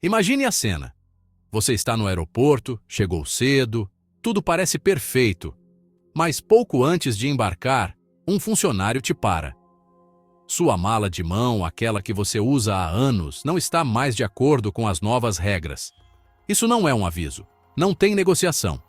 Imagine a cena. Você está no aeroporto, chegou cedo, tudo parece perfeito. Mas pouco antes de embarcar, um funcionário te para. Sua mala de mão, aquela que você usa há anos, não está mais de acordo com as novas regras. Isso não é um aviso. Não tem negociação.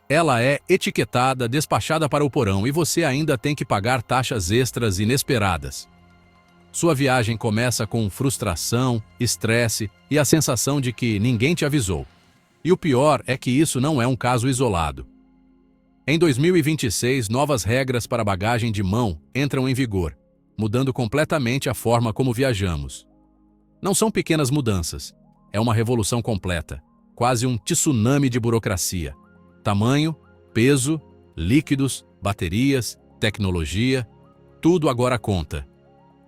Ela é etiquetada, despachada para o porão e você ainda tem que pagar taxas extras inesperadas. Sua viagem começa com frustração, estresse e a sensação de que ninguém te avisou. E o pior é que isso não é um caso isolado. Em 2026, novas regras para bagagem de mão entram em vigor, mudando completamente a forma como viajamos. Não são pequenas mudanças, é uma revolução completa, quase um tsunami de burocracia. Tamanho, peso, líquidos, baterias, tecnologia, tudo agora conta.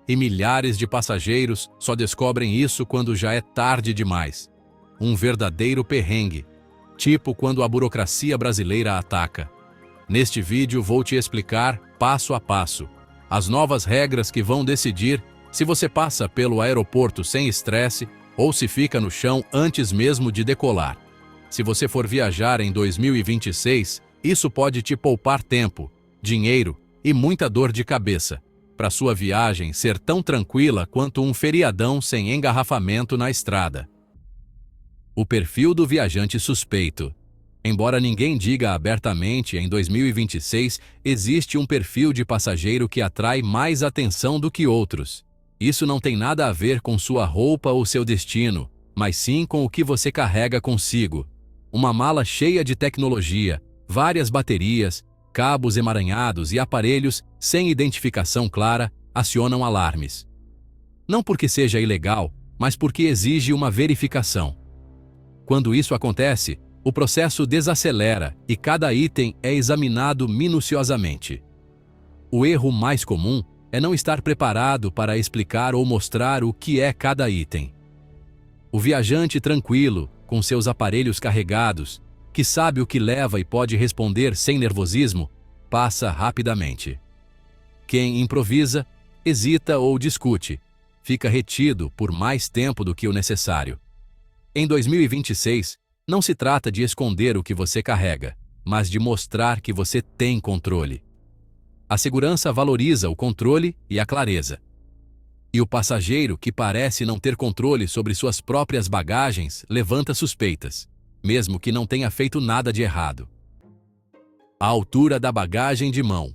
E milhares de passageiros só descobrem isso quando já é tarde demais. Um verdadeiro perrengue, tipo quando a burocracia brasileira ataca. Neste vídeo vou te explicar, passo a passo, as novas regras que vão decidir se você passa pelo aeroporto sem estresse ou se fica no chão antes mesmo de decolar. Se você for viajar em 2026, isso pode te poupar tempo, dinheiro e muita dor de cabeça, para sua viagem ser tão tranquila quanto um feriadão sem engarrafamento na estrada. O perfil do viajante suspeito. Embora ninguém diga abertamente, em 2026 existe um perfil de passageiro que atrai mais atenção do que outros. Isso não tem nada a ver com sua roupa ou seu destino, mas sim com o que você carrega consigo. Uma mala cheia de tecnologia, várias baterias, cabos emaranhados e aparelhos sem identificação clara acionam alarmes. Não porque seja ilegal, mas porque exige uma verificação. Quando isso acontece, o processo desacelera e cada item é examinado minuciosamente. O erro mais comum é não estar preparado para explicar ou mostrar o que é cada item. O viajante tranquilo, com seus aparelhos carregados, que sabe o que leva e pode responder sem nervosismo, passa rapidamente. Quem improvisa, hesita ou discute, fica retido por mais tempo do que o necessário. Em 2026, não se trata de esconder o que você carrega, mas de mostrar que você tem controle. A segurança valoriza o controle e a clareza. E o passageiro que parece não ter controle sobre suas próprias bagagens levanta suspeitas, mesmo que não tenha feito nada de errado. A altura da bagagem de mão.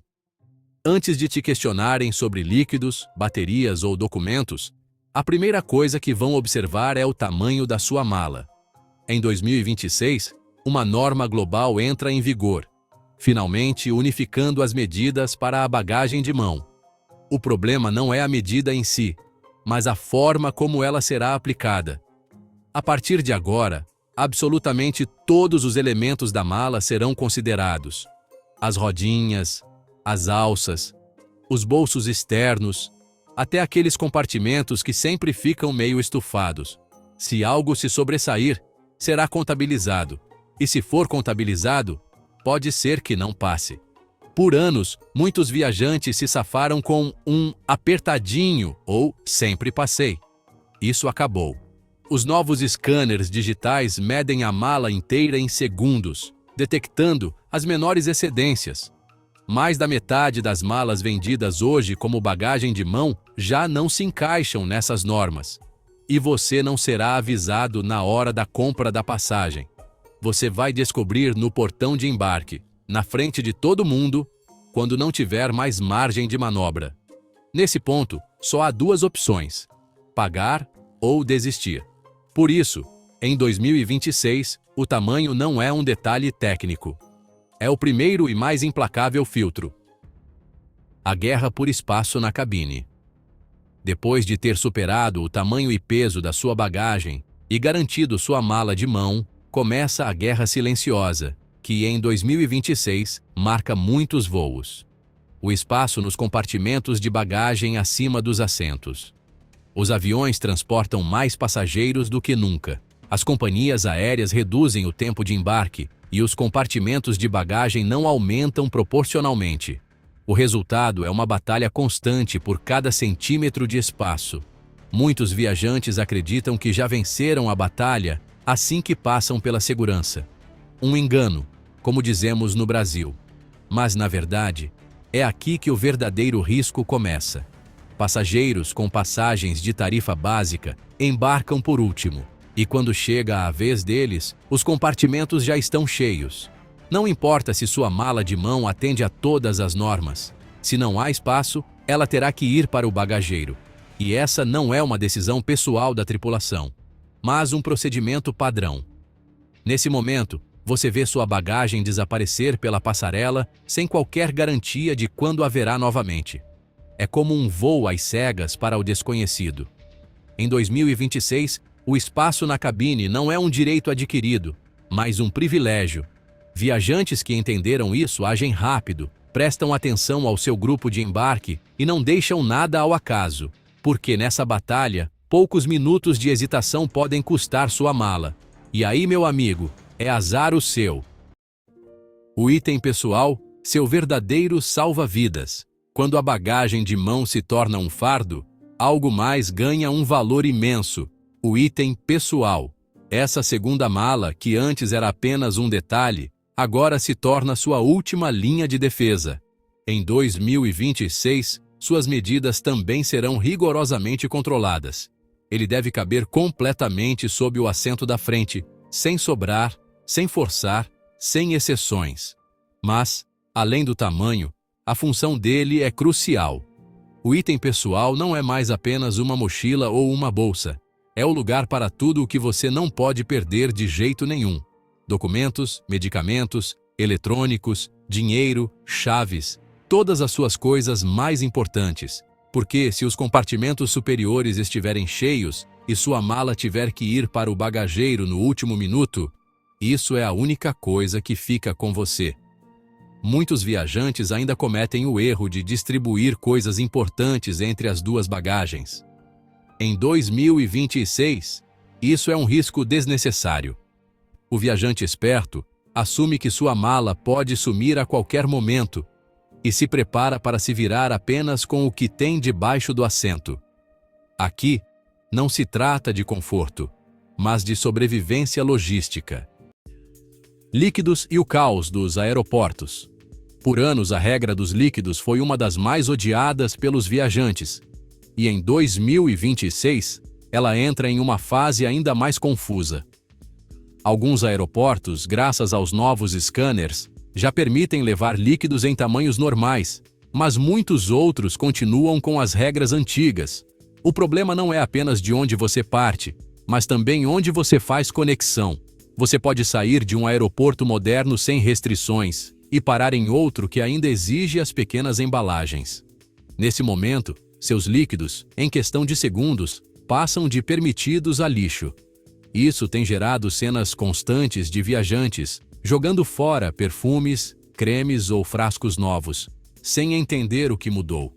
Antes de te questionarem sobre líquidos, baterias ou documentos, a primeira coisa que vão observar é o tamanho da sua mala. Em 2026, uma norma global entra em vigor, finalmente unificando as medidas para a bagagem de mão. O problema não é a medida em si, mas a forma como ela será aplicada. A partir de agora, absolutamente todos os elementos da mala serão considerados. As rodinhas, as alças, os bolsos externos, até aqueles compartimentos que sempre ficam meio estufados. Se algo se sobressair, será contabilizado, e se for contabilizado, pode ser que não passe. Por anos, muitos viajantes se safaram com um apertadinho ou sempre passei. Isso acabou. Os novos scanners digitais medem a mala inteira em segundos, detectando as menores excedências. Mais da metade das malas vendidas hoje como bagagem de mão já não se encaixam nessas normas. E você não será avisado na hora da compra da passagem. Você vai descobrir no portão de embarque, na frente de todo mundo, quando não tiver mais margem de manobra. Nesse ponto, só há duas opções: pagar ou desistir. Por isso, em 2026, o tamanho não é um detalhe técnico. É o primeiro e mais implacável filtro. A guerra por espaço na cabine. Depois de ter superado o tamanho e peso da sua bagagem e garantido sua mala de mão, começa a guerra silenciosa, que em 2026 marca muitos voos. O espaço nos compartimentos de bagagem acima dos assentos. Os aviões transportam mais passageiros do que nunca. As companhias aéreas reduzem o tempo de embarque e os compartimentos de bagagem não aumentam proporcionalmente. O resultado é uma batalha constante por cada centímetro de espaço. Muitos viajantes acreditam que já venceram a batalha assim que passam pela segurança. Um engano, como dizemos no Brasil. Mas, na verdade, é aqui que o verdadeiro risco começa. Passageiros com passagens de tarifa básica embarcam por último, e quando chega a vez deles, os compartimentos já estão cheios. Não importa se sua mala de mão atende a todas as normas. Se não há espaço, ela terá que ir para o bagageiro. E essa não é uma decisão pessoal da tripulação, mas um procedimento padrão. Nesse momento, você vê sua bagagem desaparecer pela passarela sem qualquer garantia de quando haverá novamente. É como um voo às cegas para o desconhecido. Em 2026, o espaço na cabine não é um direito adquirido, mas um privilégio. Viajantes que entenderam isso agem rápido, prestam atenção ao seu grupo de embarque e não deixam nada ao acaso, porque nessa batalha, poucos minutos de hesitação podem custar sua mala. E aí, meu amigo, é azar o seu. O item pessoal, seu verdadeiro salva-vidas. Quando a bagagem de mão se torna um fardo, algo mais ganha um valor imenso: o item pessoal. Essa segunda mala, que antes era apenas um detalhe, agora se torna sua última linha de defesa. Em 2026, suas medidas também serão rigorosamente controladas. Ele deve caber completamente sob o assento da frente, sem sobrar, sem forçar, sem exceções. Mas, além do tamanho, a função dele é crucial. O item pessoal não é mais apenas uma mochila ou uma bolsa. É o lugar para tudo o que você não pode perder de jeito nenhum. Documentos, medicamentos, eletrônicos, dinheiro, chaves, todas as suas coisas mais importantes. Porque se os compartimentos superiores estiverem cheios e sua mala tiver que ir para o bagageiro no último minuto, isso é a única coisa que fica com você. Muitos viajantes ainda cometem o erro de distribuir coisas importantes entre as duas bagagens. Em 2026, isso é um risco desnecessário. O viajante esperto assume que sua mala pode sumir a qualquer momento e se prepara para se virar apenas com o que tem debaixo do assento. Aqui, não se trata de conforto, mas de sobrevivência logística. Líquidos e o caos dos aeroportos. Por anos, a regra dos líquidos foi uma das mais odiadas pelos viajantes. E em 2026, ela entra em uma fase ainda mais confusa. Alguns aeroportos, graças aos novos scanners, já permitem levar líquidos em tamanhos normais, mas muitos outros continuam com as regras antigas. O problema não é apenas de onde você parte, mas também onde você faz conexão. Você pode sair de um aeroporto moderno sem restrições e parar em outro que ainda exige as pequenas embalagens. Nesse momento, seus líquidos, em questão de segundos, passam de permitidos a lixo. Isso tem gerado cenas constantes de viajantes jogando fora perfumes, cremes ou frascos novos, sem entender o que mudou.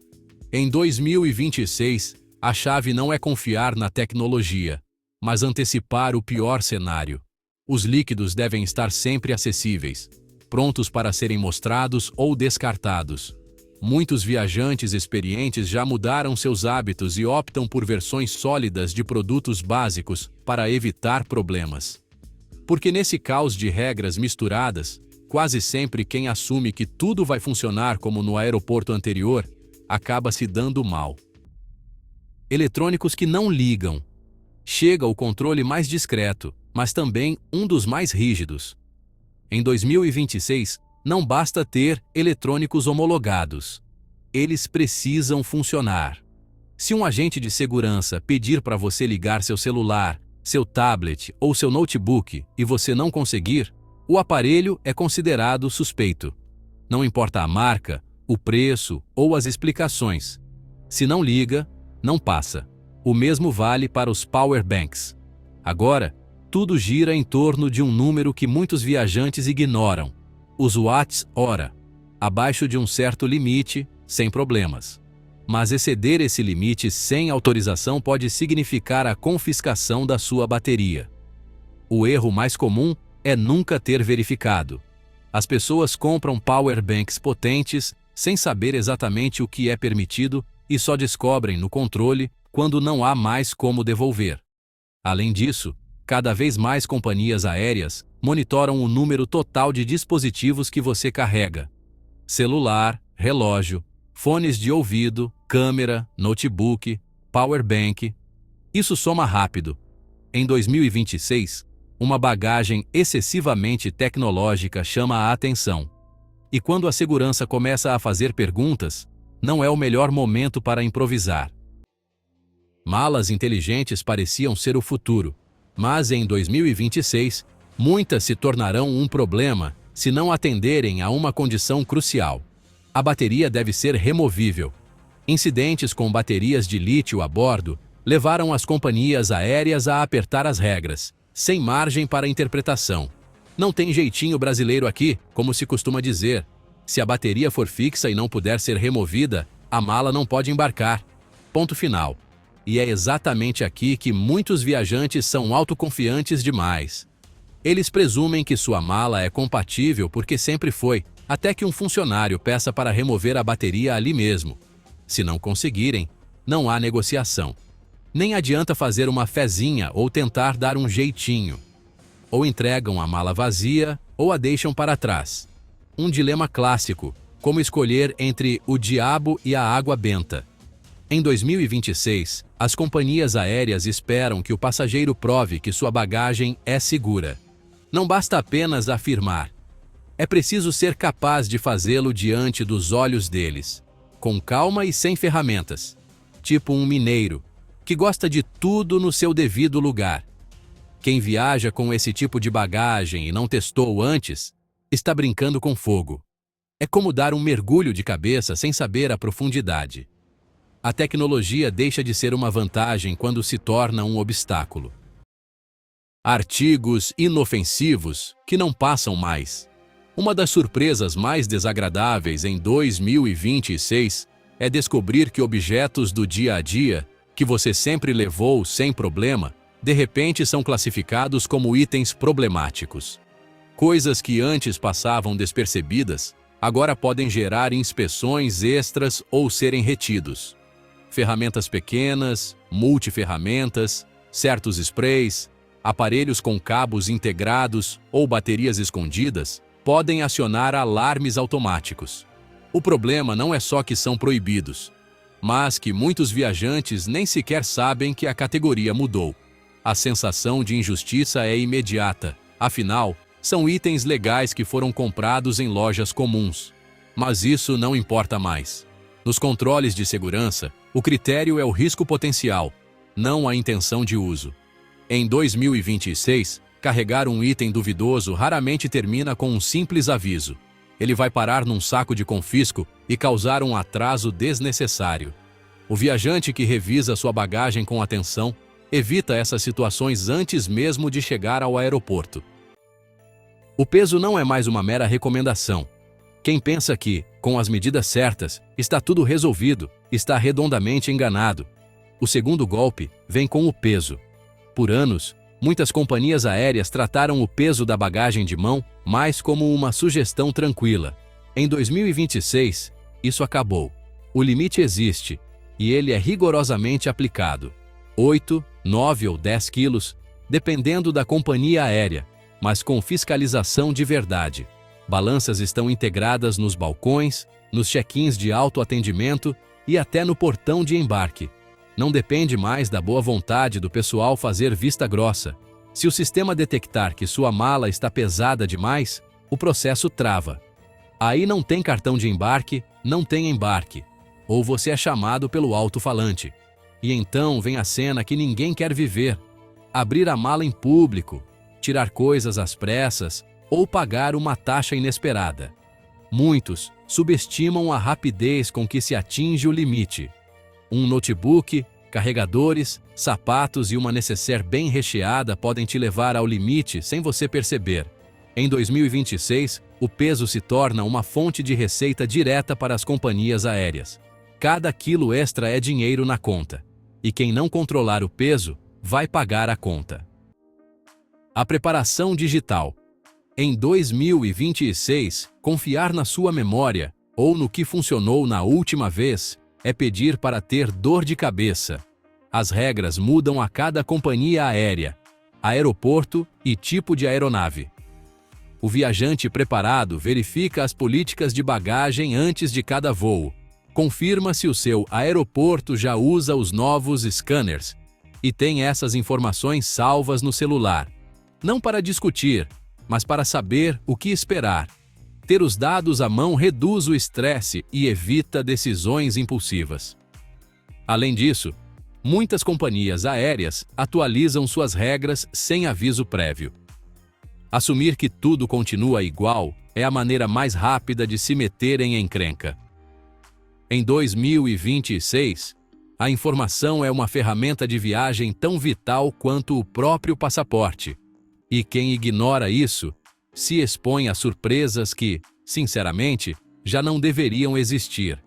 Em 2026, a chave não é confiar na tecnologia, mas antecipar o pior cenário. Os líquidos devem estar sempre acessíveis, prontos para serem mostrados ou descartados. Muitos viajantes experientes já mudaram seus hábitos e optam por versões sólidas de produtos básicos para evitar problemas. Porque nesse caos de regras misturadas, quase sempre quem assume que tudo vai funcionar como no aeroporto anterior, acaba se dando mal. Eletrônicos que não ligam. Chega o controle mais discreto, mas também um dos mais rígidos. Em 2026, não basta ter eletrônicos homologados. Eles precisam funcionar. Se um agente de segurança pedir para você ligar seu celular, seu tablet ou seu notebook e você não conseguir, o aparelho é considerado suspeito. Não importa a marca, o preço ou as explicações. Se não liga, não passa. O mesmo vale para os power banks. Agora, tudo gira em torno de um número que muitos viajantes ignoram: os watts-hora. Abaixo de um certo limite, sem problemas. Mas exceder esse limite sem autorização pode significar a confiscação da sua bateria. O erro mais comum é nunca ter verificado. As pessoas compram power banks potentes sem saber exatamente o que é permitido e só descobrem no controle quando não há mais como devolver. Além disso, cada vez mais companhias aéreas monitoram o número total de dispositivos que você carrega: celular, relógio, fones de ouvido, câmera, notebook, power bank. Isso soma rápido. Em 2026, uma bagagem excessivamente tecnológica chama a atenção. E quando a segurança começa a fazer perguntas, não é o melhor momento para improvisar. Malas inteligentes pareciam ser o futuro, mas em 2026, muitas se tornarão um problema se não atenderem a uma condição crucial. A bateria deve ser removível. Incidentes com baterias de lítio a bordo levaram as companhias aéreas a apertar as regras, sem margem para interpretação. Não tem jeitinho brasileiro aqui, como se costuma dizer. Se a bateria for fixa e não puder ser removida, a mala não pode embarcar. Ponto final. E é exatamente aqui que muitos viajantes são autoconfiantes demais. Eles presumem que sua mala é compatível porque sempre foi, até que um funcionário peça para remover a bateria ali mesmo. Se não conseguirem, não há negociação. Nem adianta fazer uma fezinha ou tentar dar um jeitinho. Ou entregam a mala vazia ou a deixam para trás. Um dilema clássico, como escolher entre o diabo e a água benta. Em 2026, as companhias aéreas esperam que o passageiro prove que sua bagagem é segura. Não basta apenas afirmar. É preciso ser capaz de fazê-lo diante dos olhos deles, com calma e sem ferramentas. Tipo um mineiro, que gosta de tudo no seu devido lugar. Quem viaja com esse tipo de bagagem e não testou antes, está brincando com fogo. É como dar um mergulho de cabeça sem saber a profundidade. A tecnologia deixa de ser uma vantagem quando se torna um obstáculo. Artigos inofensivos que não passam mais. Uma das surpresas mais desagradáveis em 2026 é descobrir que objetos do dia a dia, que você sempre levou sem problema, de repente são classificados como itens problemáticos. Coisas que antes passavam despercebidas, agora podem gerar inspeções extras ou serem retidos. Ferramentas pequenas, multiferramentas, certos sprays, aparelhos com cabos integrados ou baterias escondidas podem acionar alarmes automáticos. O problema não é só que são proibidos, mas que muitos viajantes nem sequer sabem que a categoria mudou. A sensação de injustiça é imediata, afinal, são itens legais que foram comprados em lojas comuns. Mas isso não importa mais. Nos controles de segurança, o critério é o risco potencial, não a intenção de uso. Em 2026, carregar um item duvidoso raramente termina com um simples aviso. Ele vai parar num saco de confisco e causar um atraso desnecessário. O viajante que revisa sua bagagem com atenção evita essas situações antes mesmo de chegar ao aeroporto. O peso não é mais uma mera recomendação. Quem pensa que, com as medidas certas, está tudo resolvido, está redondamente enganado. O segundo golpe vem com o peso. Por anos, muitas companhias aéreas trataram o peso da bagagem de mão mais como uma sugestão tranquila. Em 2026, isso acabou. O limite existe, e ele é rigorosamente aplicado. 8, 9 ou 10 quilos, dependendo da companhia aérea, mas com fiscalização de verdade. Balanças estão integradas nos balcões, nos check-ins de autoatendimento e até no portão de embarque. Não depende mais da boa vontade do pessoal fazer vista grossa. Se o sistema detectar que sua mala está pesada demais, o processo trava. Aí não tem cartão de embarque, não tem embarque. Ou você é chamado pelo alto-falante. E então vem a cena que ninguém quer viver. Abrir a mala em público, tirar coisas às pressas ou pagar uma taxa inesperada. Muitos subestimam a rapidez com que se atinge o limite. Um notebook, carregadores, sapatos e uma nécessaire bem recheada podem te levar ao limite sem você perceber. Em 2026, o peso se torna uma fonte de receita direta para as companhias aéreas. Cada quilo extra é dinheiro na conta. E quem não controlar o peso, vai pagar a conta. A preparação digital. Em 2026, confiar na sua memória, ou no que funcionou na última vez, é pedir para ter dor de cabeça. As regras mudam a cada companhia aérea, aeroporto e tipo de aeronave. O viajante preparado verifica as políticas de bagagem antes de cada voo, confirma se o seu aeroporto já usa os novos scanners e tem essas informações salvas no celular, não para discutir, mas para saber o que esperar. Ter os dados à mão reduz o estresse e evita decisões impulsivas. Além disso, muitas companhias aéreas atualizam suas regras sem aviso prévio. Assumir que tudo continua igual é a maneira mais rápida de se meter em encrenca. Em 2026, a informação é uma ferramenta de viagem tão vital quanto o próprio passaporte. E quem ignora isso, se expõe a surpresas que, sinceramente, já não deveriam existir.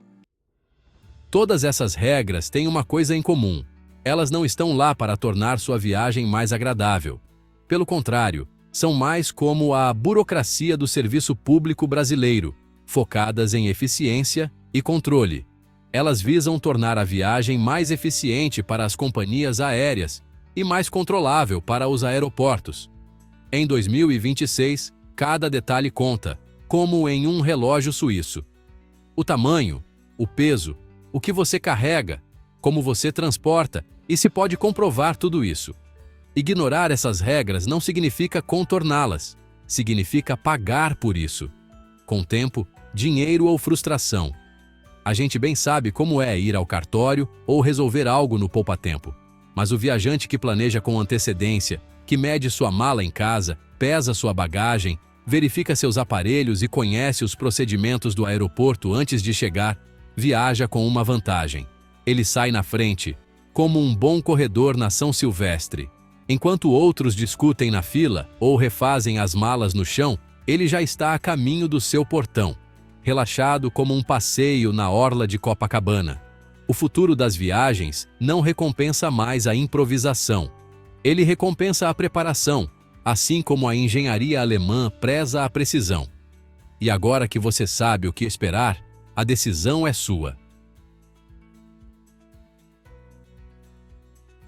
Todas essas regras têm uma coisa em comum: elas não estão lá para tornar sua viagem mais agradável. Pelo contrário, são mais como a burocracia do serviço público brasileiro, focadas em eficiência e controle. Elas visam tornar a viagem mais eficiente para as companhias aéreas e mais controlável para os aeroportos. Em 2026, cada detalhe conta, como em um relógio suíço. O tamanho, o peso, o que você carrega, como você transporta, e se pode comprovar tudo isso. Ignorar essas regras não significa contorná-las, significa pagar por isso. Com tempo, dinheiro ou frustração. A gente bem sabe como é ir ao cartório ou resolver algo no poupa-tempo. Mas o viajante que planeja com antecedência, que mede sua mala em casa, pesa sua bagagem, verifica seus aparelhos e conhece os procedimentos do aeroporto antes de chegar, viaja com uma vantagem. Ele sai na frente, como um bom corredor na São Silvestre. Enquanto outros discutem na fila ou refazem as malas no chão, ele já está a caminho do seu portão, relaxado como um passeio na orla de Copacabana. O futuro das viagens não recompensa mais a improvisação. Ele recompensa a preparação, assim como a engenharia alemã preza a precisão. E agora que você sabe o que esperar, a decisão é sua.